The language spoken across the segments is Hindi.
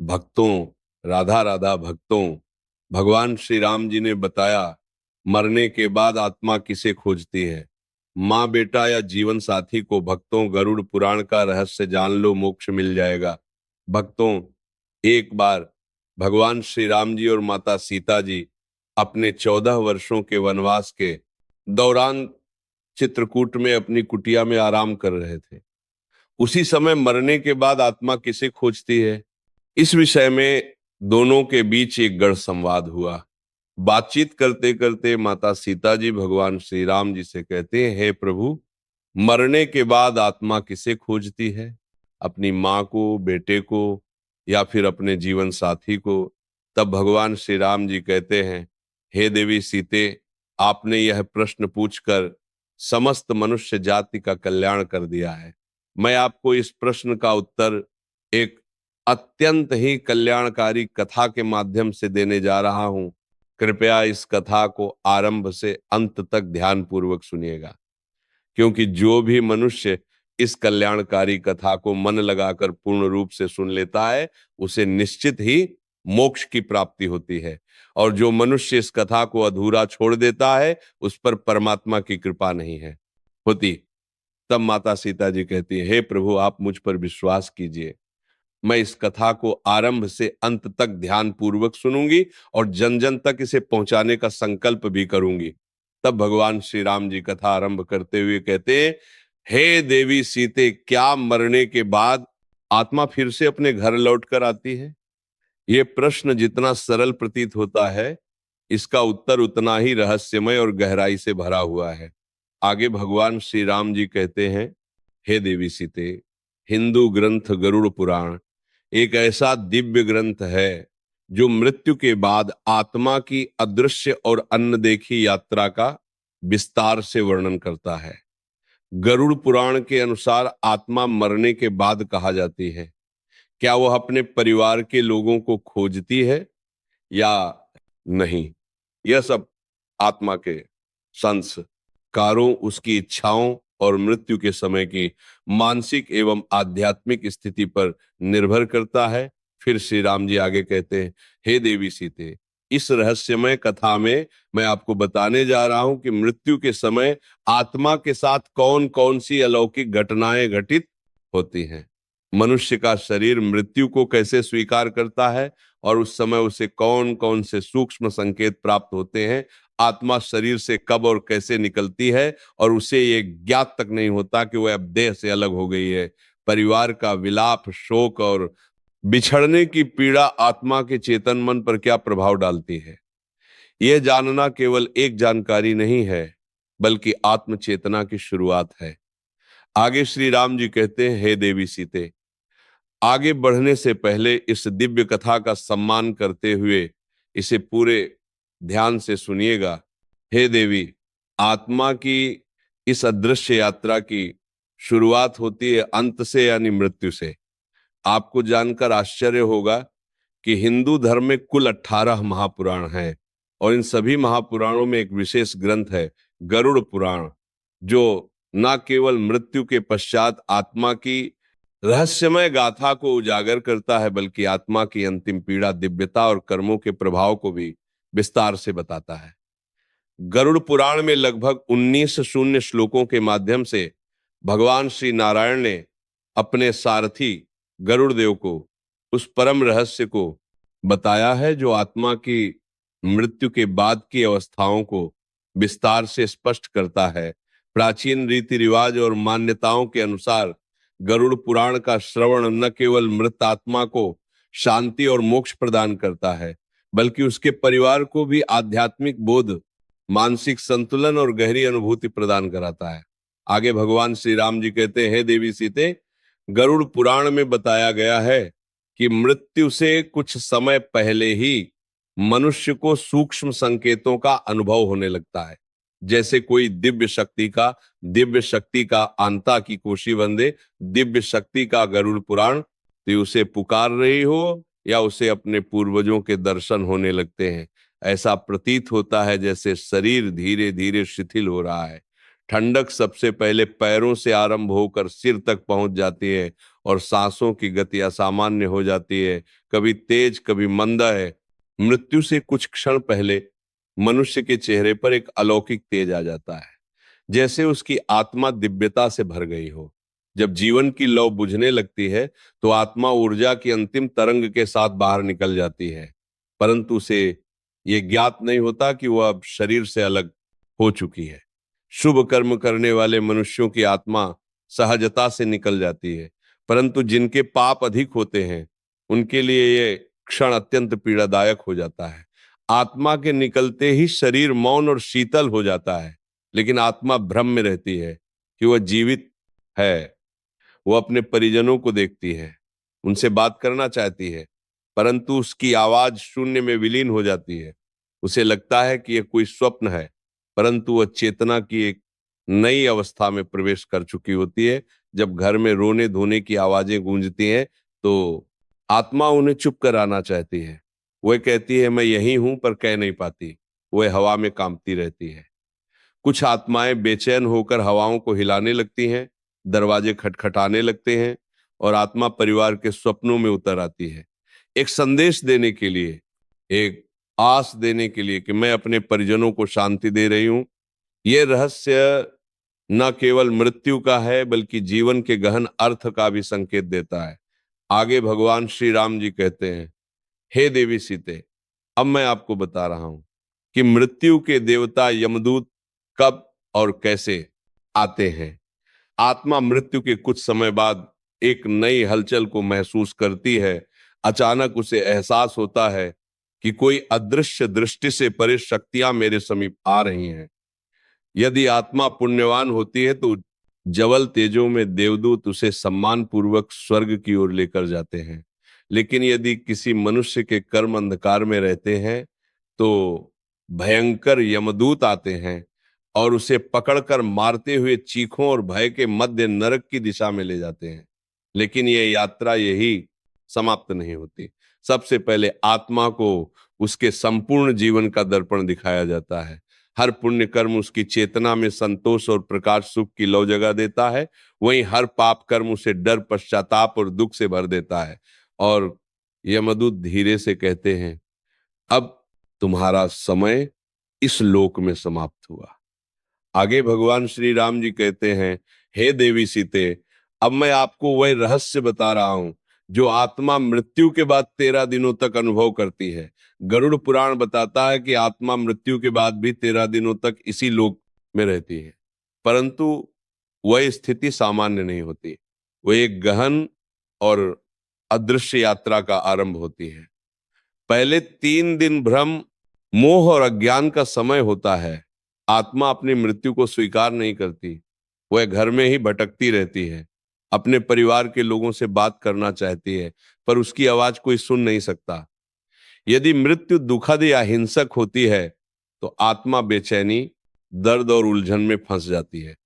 भक्तों, राधा राधा भक्तों, भगवान श्री राम जी ने बताया मरने के बाद आत्मा किसे खोजती है। माँ बेटा या जीवन साथी को भक्तों गरुड़ पुराण का रहस्य जान लो, मोक्ष मिल जाएगा। भक्तों, एक बार भगवान श्री राम जी और माता सीता जी अपने 14 वर्षों के वनवास के दौरान चित्रकूट में अपनी कुटिया में आराम कर रहे थे। उसी समय मरने के बाद आत्मा किसे खोजती है, इस विषय में दोनों के बीच एक गढ़ संवाद हुआ। बातचीत करते करते माता सीता जी भगवान श्री राम जी से कहते हैं, हे प्रभु, मरने के बाद आत्मा किसे खोजती है? अपनी माँ को, बेटे को, या फिर अपने जीवन साथी को? तब भगवान श्री राम जी कहते हैं, हे देवी सीते, आपने यह प्रश्न पूछकर समस्त मनुष्य जाति का कल्याण कर दिया है। मैं आपको इस प्रश्न का उत्तर एक अत्यंत ही कल्याणकारी कथा के माध्यम से देने जा रहा हूं। कृपया इस कथा को आरंभ से अंत तक ध्यान पूर्वक सुनिएगा, क्योंकि जो भी मनुष्य इस कल्याणकारी कथा को मन लगाकर पूर्ण रूप से सुन लेता है, उसे निश्चित ही मोक्ष की प्राप्ति होती है। और जो मनुष्य इस कथा को अधूरा छोड़ देता है, उस पर परमात्मा की कृपा नहीं है होती। तब माता सीता जी कहती है, हे प्रभु, आप मुझ पर विश्वास कीजिए, मैं इस कथा को आरंभ से अंत तक ध्यान पूर्वक सुनूंगी और जन जन तक इसे पहुंचाने का संकल्प भी करूंगी। तब भगवान श्री राम जी कथा आरंभ करते हुए कहते हैं, हे देवी सीते, क्या मरने के बाद आत्मा फिर से अपने घर लौट कर आती है? ये प्रश्न जितना सरल प्रतीत होता है, इसका उत्तर उतना ही रहस्यमय और गहराई से भरा हुआ है। आगे भगवान श्री राम जी कहते हैं, हे देवी सीते, हिंदू ग्रंथ गरुड़ पुराण एक ऐसा दिव्य ग्रंथ है जो मृत्यु के बाद आत्मा की अदृश्य और अनदेखी यात्रा का विस्तार से वर्णन करता है। गरुड़ पुराण के अनुसार आत्मा मरने के बाद कहा जाती है। क्या वह अपने परिवार के लोगों को खोजती है या नहीं, यह सब आत्मा के संस्कारों, उसकी इच्छाओं और मृत्यु के समय की मानसिक एवं आध्यात्मिक स्थिति पर निर्भर करता है। फिर श्री राम जी आगे कहते हैं, हे देवी सीते, इस रहस्यमय कथा में मैं आपको बताने जा रहा हूं कि मृत्यु के समय आत्मा के साथ कौन कौन सी अलौकिक घटनाएं घटित होती हैं। मनुष्य का शरीर मृत्यु को कैसे स्वीकार करता है और उस समय उसे कौन कौन से सूक्ष्म संकेत प्राप्त होते हैं। आत्मा शरीर से कब और कैसे निकलती है और उसे ये ज्ञात तक नहीं होता कि वह अब देह से अलग हो गई है। परिवार का विलाप, शोक और बिछड़ने की पीड़ा आत्मा के चेतन मन पर क्या प्रभाव डालती है, यह जानना केवल एक जानकारी नहीं है, बल्कि आत्म चेतना की शुरुआत है। आगे श्री राम जी कहते हैं, हे देवी सीते, आगे बढ़ने से पहले इस दिव्य कथा का सम्मान करते हुए इसे पूरे ध्यान से सुनिएगा। हे देवी, आत्मा की इस अदृश्य यात्रा की शुरुआत होती है अंत से, यानी मृत्यु से। आपको जानकर आश्चर्य होगा कि हिंदू धर्म में कुल 18 महापुराण हैं और इन सभी महापुराणों में एक विशेष ग्रंथ है गरुड़ पुराण, जो न केवल मृत्यु के पश्चात आत्मा की रहस्यमय गाथा को उजागर करता है, बल्कि आत्मा की अंतिम पीड़ा, दिव्यता और कर्मों के प्रभाव को भी विस्तार से बताता है। गरुड़ पुराण में लगभग 19 शून्य श्लोकों के माध्यम से भगवान श्री नारायण ने अपने सारथी गरुड़ देव को उस परम रहस्य को बताया है जो आत्मा की मृत्यु के बाद की अवस्थाओं को विस्तार से स्पष्ट करता है। प्राचीन रीति रिवाज और मान्यताओं के अनुसार गरुड़ पुराण का श्रवण न केवल मृत आत्मा को शांति और मोक्ष प्रदान करता है, बल्कि उसके परिवार को भी आध्यात्मिक बोध, मानसिक संतुलन और गहरी अनुभूति प्रदान कराता है। आगे भगवान श्री राम जी कहते हैं, हे देवी सीते, गरुड़ पुराण में बताया गया है कि मृत्यु से कुछ समय पहले ही मनुष्य को सूक्ष्म संकेतों का अनुभव होने लगता है। जैसे कोई दिव्य शक्ति का आंता की कोशी वंदे, दिव्य शक्ति का गरुड़ पुराण, तो उसे पुकार रही हो या उसे अपने पूर्वजों के दर्शन होने लगते हैं। ऐसा प्रतीत होता है जैसे शरीर धीरे धीरे शिथिल हो रहा है, ठंडक सबसे पहले पैरों से आरंभ होकर सिर तक पहुंच जाती है और सांसों की गति असामान्य हो जाती है, कभी तेज कभी मंदा है। मृत्यु से कुछ क्षण पहले मनुष्य के चेहरे पर एक अलौकिक तेज आ जाता है, जैसे उसकी आत्मा दिव्यता से भर गई हो। जब जीवन की लौ बुझने लगती है तो आत्मा ऊर्जा की अंतिम तरंग के साथ बाहर निकल जाती है, परंतु उसे यह ज्ञात नहीं होता कि वह अब शरीर से अलग हो चुकी है। शुभ कर्म करने वाले मनुष्यों की आत्मा सहजता से निकल जाती है, परंतु जिनके पाप अधिक होते हैं उनके लिए यह क्षण अत्यंत पीड़ादायक हो जाता है। आत्मा के निकलते ही शरीर मौन और शीतल हो जाता है, लेकिन आत्मा भ्रम में रहती है कि वह जीवित है। वो अपने परिजनों को देखती है, उनसे बात करना चाहती है, परंतु उसकी आवाज शून्य में विलीन हो जाती है। उसे लगता है कि यह कोई स्वप्न है, परंतु वह चेतना की एक नई अवस्था में प्रवेश कर चुकी होती है। जब घर में रोने धोने की आवाजें गूंजती हैं तो आत्मा उन्हें चुप कराना चाहती है। वह कहती है मैं यही हूं, पर कह नहीं पाती। वह हवा में कांपती रहती है। कुछ आत्माएं बेचैन होकर हवाओं को हिलाने लगती हैं, दरवाजे खटखटाने लगते हैं और आत्मा परिवार के स्वप्नों में उतर आती है, एक संदेश देने के लिए, एक आस देने के लिए कि मैं अपने परिजनों को शांति दे रही हूं। यह रहस्य न केवल मृत्यु का है बल्कि जीवन के गहन अर्थ का भी संकेत देता है। आगे भगवान श्री राम जी कहते हैं, हे देवी सीते, अब मैं आपको बता रहा हूं कि मृत्यु के देवता यमदूत कब और कैसे आते हैं। आत्मा मृत्यु के कुछ समय बाद एक नई हलचल को महसूस करती है। अचानक उसे एहसास होता है कि कोई अदृश्य दृष्टि से परे शक्तियां मेरे समीप आ रही हैं। यदि आत्मा पुण्यवान होती है तो जवल तेजों में देवदूत उसे सम्मान पूर्वक स्वर्ग की ओर लेकर जाते हैं, लेकिन यदि किसी मनुष्य के कर्म अंधकार में रहते हैं तो भयंकर यमदूत आते हैं और उसे पकड़कर मारते हुए चीखों और भय के मध्य नरक की दिशा में ले जाते हैं। लेकिन यह यात्रा यही समाप्त नहीं होती। सबसे पहले आत्मा को उसके संपूर्ण जीवन का दर्पण दिखाया जाता है। हर पुण्य कर्म उसकी चेतना में संतोष और प्रकाश सुख की लौ जगा देता है, वहीं हर पाप कर्म उसे डर पश्चाताप और दुख से भर देता है। और यमदूत धीरे से कहते हैं, अब तुम्हारा समय इस लोक में समाप्त हुआ। आगे भगवान श्री राम जी कहते हैं, हे देवी सीते, अब मैं आपको वह रहस्य बता रहा हूं जो आत्मा मृत्यु के बाद 13 दिनों तक अनुभव करती है। गरुड़ पुराण बताता है कि आत्मा मृत्यु के बाद भी 13 दिनों तक इसी लोक में रहती है, परंतु वह स्थिति सामान्य नहीं होती। वह एक गहन और अदृश्य यात्रा का आरंभ होती है। पहले 3 दिन भ्रम, मोह और अज्ञान का समय होता है। आत्मा अपनी मृत्यु को स्वीकार नहीं करती, वह घर में ही भटकती रहती है। अपने परिवार के लोगों से बात करना चाहती है, पर उसकी आवाज कोई सुन नहीं सकता। यदि मृत्यु दुखद या हिंसक होती है तो आत्मा बेचैनी, दर्द और उलझन में फंस जाती है।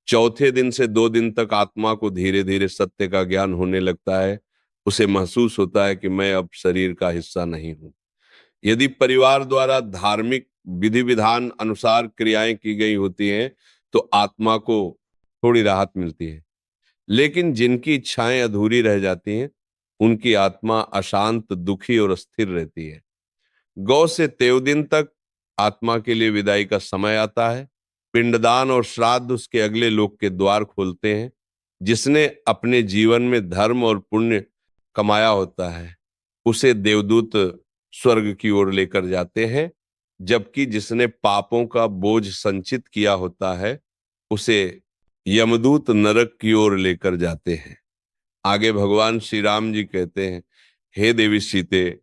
चौथे दिन से 2 दिन तक आत्मा को धीरे धीरे सत्य का ज्ञान होने लगता है। उसे महसूस होता है कि मैं अब शरीर का हिस्सा नहीं हूं। यदि परिवार द्वारा धार्मिक विधि विधान अनुसार क्रियाएं की गई होती हैं तो आत्मा को थोड़ी राहत मिलती है, लेकिन जिनकी इच्छाएं अधूरी रह जाती हैं उनकी आत्मा अशांत, दुखी और अस्थिर रहती है। गौ से तेवदिन तक आत्मा के लिए विदाई का समय आता है। पिंडदान और श्राद्ध उसके अगले लोक के द्वार खोलते हैं। जिसने अपने जीवन में धर्म और पुण्य कमाया होता है उसे देवदूत स्वर्ग की ओर लेकर जाते हैं, जबकि जिसने पापों का बोझ संचित किया होता है उसे यमदूत नरक की ओर लेकर जाते हैं। आगे भगवान श्री राम जी कहते हैं, हे देवी सीते,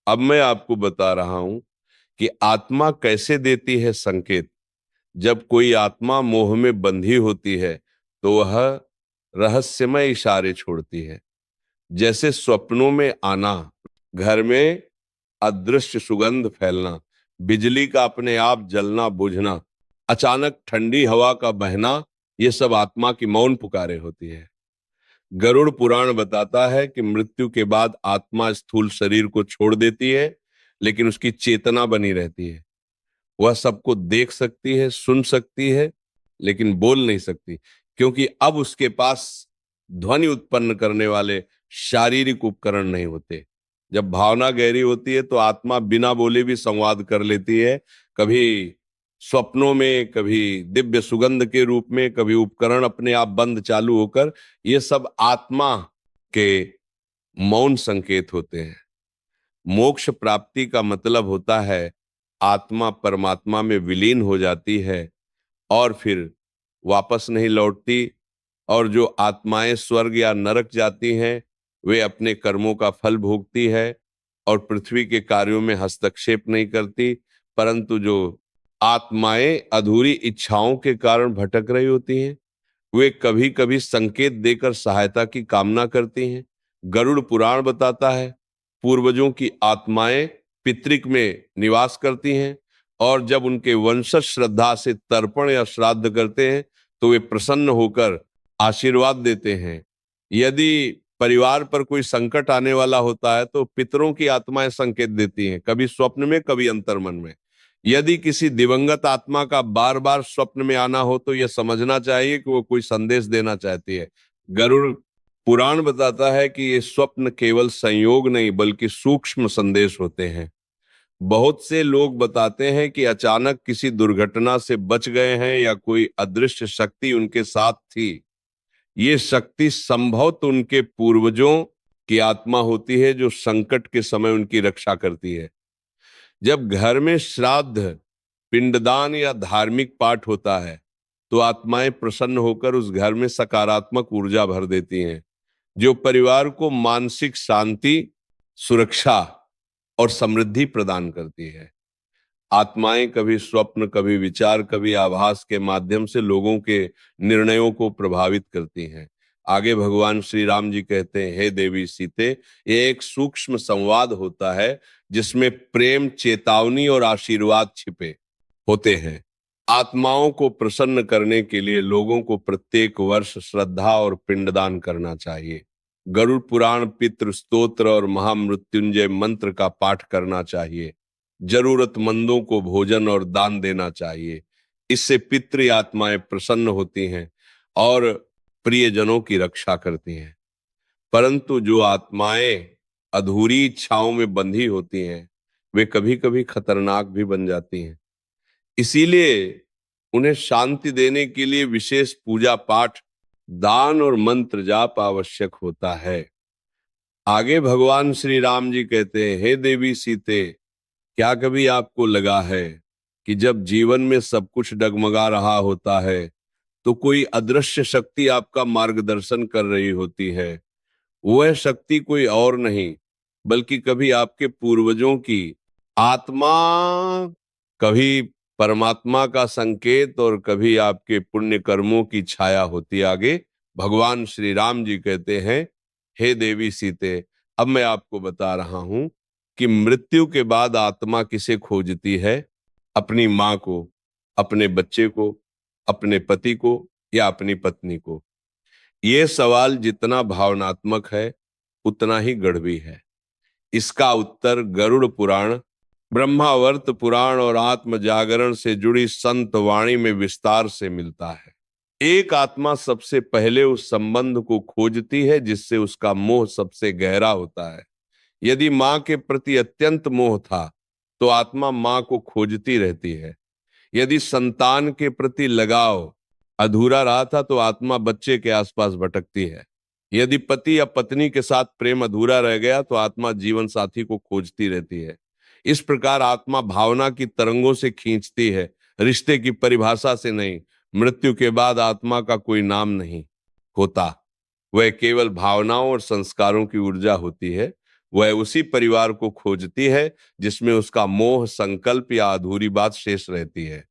अब मैं आपको बता रहा हूं कि आत्मा कैसे देती है संकेत। जब कोई आत्मा मोह में बंधी होती है तो वह रहस्यमय इशारे छोड़ती है, जैसे स्वप्नों में आना, घर में अदृश्य सुगंध फैलना, बिजली का अपने आप जलना बुझना, अचानक ठंडी हवा का बहना, ये सब आत्मा की मौन पुकारे होती है। गरुड़ पुराण बताता है कि मृत्यु के बाद आत्मा स्थूल शरीर को छोड़ देती है, लेकिन उसकी चेतना बनी रहती है। वह सबको देख सकती है, सुन सकती है लेकिन बोल नहीं सकती, क्योंकि अब उसके पास ध्वनि उत्पन्न करने वाले शारीरिक उपकरण नहीं होते। जब भावना गहरी होती है तो आत्मा बिना बोले भी संवाद कर लेती है, कभी स्वप्नों में, कभी दिव्य सुगंध के रूप में, कभी उपकरण अपने आप बंद चालू होकर। ये सब आत्मा के मौन संकेत होते हैं। मोक्ष प्राप्ति का मतलब होता है आत्मा परमात्मा में विलीन हो जाती है और फिर वापस नहीं लौटती। और जो आत्माएं स्वर्ग या नरक जाती हैं, वे अपने कर्मों का फल भोगती है और पृथ्वी के कार्यों में हस्तक्षेप नहीं करती। परंतु जो आत्माएं अधूरी इच्छाओं के कारण भटक रही होती हैं, वे कभी कभी संकेत देकर सहायता की कामना करती हैं। गरुड़ पुराण बताता है पूर्वजों की आत्माएं पितृक में निवास करती हैं, और जब उनके वंशज श्रद्धा से तर्पण या श्राद्ध करते हैं तो वे प्रसन्न होकर आशीर्वाद देते हैं। यदि परिवार पर कोई संकट आने वाला होता है तो पितरों की आत्माएं संकेत देती हैं, कभी स्वप्न में, कभी अंतर्मन में। यदि किसी दिवंगत आत्मा का बार बार स्वप्न में आना हो तो यह समझना चाहिए कि वो कोई संदेश देना चाहती है। गरुड़ पुराण बताता है कि ये स्वप्न केवल संयोग नहीं बल्कि सूक्ष्म संदेश होते हैं। बहुत से लोग बताते हैं कि अचानक किसी दुर्घटना से बच गए हैं या कोई अदृश्य शक्ति उनके साथ थी। ये शक्ति संभवतः उनके पूर्वजों की आत्मा होती है जो संकट के समय उनकी रक्षा करती है। जब घर में श्राद्ध, पिंडदान या धार्मिक पाठ होता है तो आत्माएं प्रसन्न होकर उस घर में सकारात्मक ऊर्जा भर देती हैं, जो परिवार को मानसिक शांति, सुरक्षा और समृद्धि प्रदान करती है। आत्माएं कभी स्वप्न, कभी विचार, कभी आभास के माध्यम से लोगों के निर्णयों को प्रभावित करती हैं। आगे भगवान श्री राम जी कहते हैं, हे देवी सीते, ये एक सूक्ष्म संवाद होता है जिसमें प्रेम, चेतावनी और आशीर्वाद छिपे होते हैं। आत्माओं को प्रसन्न करने के लिए लोगों को प्रत्येक वर्ष श्रद्धा और पिंडदान करना चाहिए। गरुड़ पुराण, पितृ स्तोत्र और महामृत्युंजय मंत्र का पाठ करना चाहिए। जरूरतमंदों को भोजन और दान देना चाहिए। इससे पितृ आत्माएं प्रसन्न होती हैं और प्रियजनों की रक्षा करती हैं। परंतु जो आत्माएं अधूरी इच्छाओं में बंधी होती हैं, वे कभी कभी खतरनाक भी बन जाती हैं। इसीलिए उन्हें शांति देने के लिए विशेष पूजा पाठ, दान और मंत्र जाप आवश्यक होता है। आगे भगवान श्री राम जी कहते हैं, हे देवी सीते, क्या कभी आपको लगा है कि जब जीवन में सब कुछ डगमगा रहा होता है तो कोई अदृश्य शक्ति आपका मार्गदर्शन कर रही होती है? वह शक्ति कोई और नहीं बल्कि कभी आपके पूर्वजों की आत्मा, कभी परमात्मा का संकेत और कभी आपके पुण्य कर्मों की छाया होती। आगे भगवान श्री राम जी कहते हैं, हे देवी सीते, अब मैं आपको बता रहा हूं कि मृत्यु के बाद आत्मा किसे खोजती है? अपनी मां को, अपने बच्चे को, अपने पति को या अपनी पत्नी को? यह सवाल जितना भावनात्मक है उतना ही गढ़वी है। इसका उत्तर गरुड़ पुराण, ब्रह्मावर्त पुराण और आत्म जागरण से जुड़ी संत वाणी में विस्तार से मिलता है। एक आत्मा सबसे पहले उस संबंध को खोजती है जिससे उसका मोह सबसे गहरा होता है। यदि मां के प्रति अत्यंत मोह था तो आत्मा मां को खोजती रहती है। यदि संतान के प्रति लगाव अधूरा रहा था तो आत्मा बच्चे के आसपास भटकती है। यदि पति या पत्नी के साथ प्रेम अधूरा रह गया तो आत्मा जीवन साथी को खोजती रहती है। इस प्रकार आत्मा भावना की तरंगों से खींचती है, रिश्ते की परिभाषा से नहीं। मृत्यु के बाद आत्मा का कोई नाम नहीं होता, वह केवल भावनाओं और संस्कारों की ऊर्जा होती है। वह उसी परिवार को खोजती है जिसमें उसका मोह, संकल्प या अधूरी बात शेष रहती है।